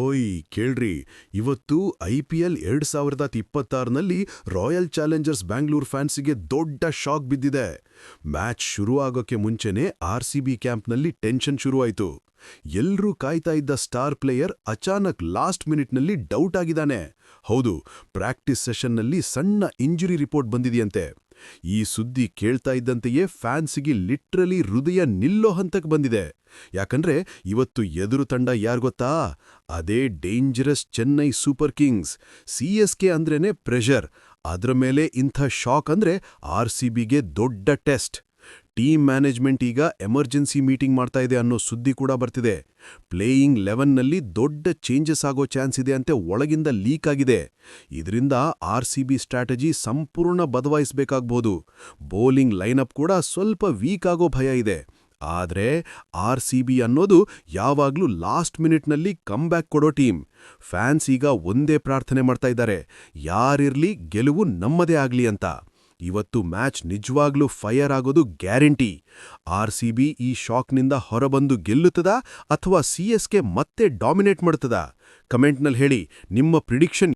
ಓಯ್ ಕೇಳ್ರಿ, ಇವತ್ತು IPL 2026ನಲ್ಲಿ ರಾಯಲ್ ಚಾಲೆಂಜರ್ಸ್ ಬ್ಯಾಂಗ್ಳೂರ್ ಫ್ಯಾನ್ಸಿಗೆ ದೊಡ್ಡ ಶಾಕ್ ಬಿದ್ದಿದೆ. ಮ್ಯಾಚ್ ಶುರು ಆಗೋಕೆ ಮುಂಚೆನೇ RCB ಕ್ಯಾಂಪ್ನಲ್ಲಿ ಟೆನ್ಷನ್ ಶುರುವಾಯ್ತು. ಎಲ್ರೂ ಕಾಯ್ತಾ ಇದ್ದ ಸ್ಟಾರ್ ಪ್ಲೇಯರ್ ಅಚಾನಕ್ ಲಾಸ್ಟ್ ಮಿನಿಟ್ನಲ್ಲಿ ಡೌಟ್ ಆಗಿದ್ದಾನೆ. ಹೌದು, ಪ್ರಾಕ್ಟೀಸ್ ಸೆಷನ್ನಲ್ಲಿ ಸಣ್ಣ ಇಂಜುರಿ ರಿಪೋರ್ಟ್ ಬಂದಿದೆಯಂತೆ. ಈ ಸುದ್ದಿ ಕೇಳ್ತಾ ಇದ್ದಂತೆಯೇ ಫ್ಯಾನ್ಸಿಗೆ ಲಿಟ್ರಲಿ ಹೃದಯ ನಿಲ್ಲೋ ಹಂತಕ್ಕೆ ಬಂದಿದೆ. ಯಾಕಂದ್ರೆ ಇವತ್ತು ಎದುರು ತಂಡ ಯಾರ್ಗೊತ್ತಾ? ಅದೇ dangerous Chennai super Kings. CSK ಅಂದ್ರೇನೆ ಪ್ರೆಷರ್, ಅದ್ರ ಮೇಲೆ ಇಂಥ ಶಾಕ್ ಅಂದ್ರೆ RCBಗೆ ದೊಡ್ಡ ಟೆಸ್ಟ್. ಟೀಮ್ ಮ್ಯಾನೇಜ್ಮೆಂಟ್ ಈಗ ಎಮರ್ಜೆನ್ಸಿ ಮೀಟಿಂಗ್ ಮಾಡ್ತಾ ಇದೆ ಅನ್ನೋ ಸುದ್ದಿ ಕೂಡ ಬರ್ತಿದೆ. ಪ್ಲೇಯಿಂಗ್ 11ನಲ್ಲಿ ದೊಡ್ಡ ಚೇಂಜಸ್ ಆಗೋ ಚಾನ್ಸ್ ಇದೆ ಅಂತೆ ಒಳಗಿಂದ ಲೀಕ್ ಆಗಿದೆ. ಇದರಿಂದ RCB ಸ್ಟ್ರಾಟಜಿ ಸಂಪೂರ್ಣ ಬದಲಾಯಿಸಬೇಕಾಗಬಹುದು. ಬೌಲಿಂಗ್ ಲೈನಪ್ ಕೂಡ ಸ್ವಲ್ಪ ವೀಕ್ ಆಗೋ ಭಯ ಇದೆ. ಆದ್ರೆ RCB ಅನ್ನೋದು ಯಾವಾಗ್ಲೂ ಲಾಸ್ಟ್ ಮಿನಿಟ್ನಲ್ಲಿ ಕಮ್ಬ್ಯಾಕ್ ಕೊಡೋ ಟೀಮ್. ಫ್ಯಾನ್ಸ್ ಈಗ ಒಂದೇ ಪ್ರಾರ್ಥನೆ ಮಾಡ್ತಾ ಇದ್ದಾರೆ, ಯಾರಿರ್ಲಿ ಗೆಲುವು ನಮ್ಮದೇ ಆಗ್ಲಿ ಅಂತ. ಇವತ್ತು ಮ್ಯಾಚ್ ನಿಜವಾಗ್ಲೂ ಫೈರ್ ಆಗೋದು ಗ್ಯಾರಂಟಿ. RCB ಈ ಶಾಕ್ನಿಂದ ಹೊರಬಂದು ಗೆಲ್ಲುತ್ತದಾ ಅಥವಾ CSK ಮತ್ತೆ ಡಾಮಿನೇಟ್ ಮಾಡುತ್ತದಾ? ಕಮೆಂಟ್ನಲ್ಲಿ ಹೇಳಿ ನಿಮ್ಮ ಪ್ರಿಡಿಕ್ಷನ್.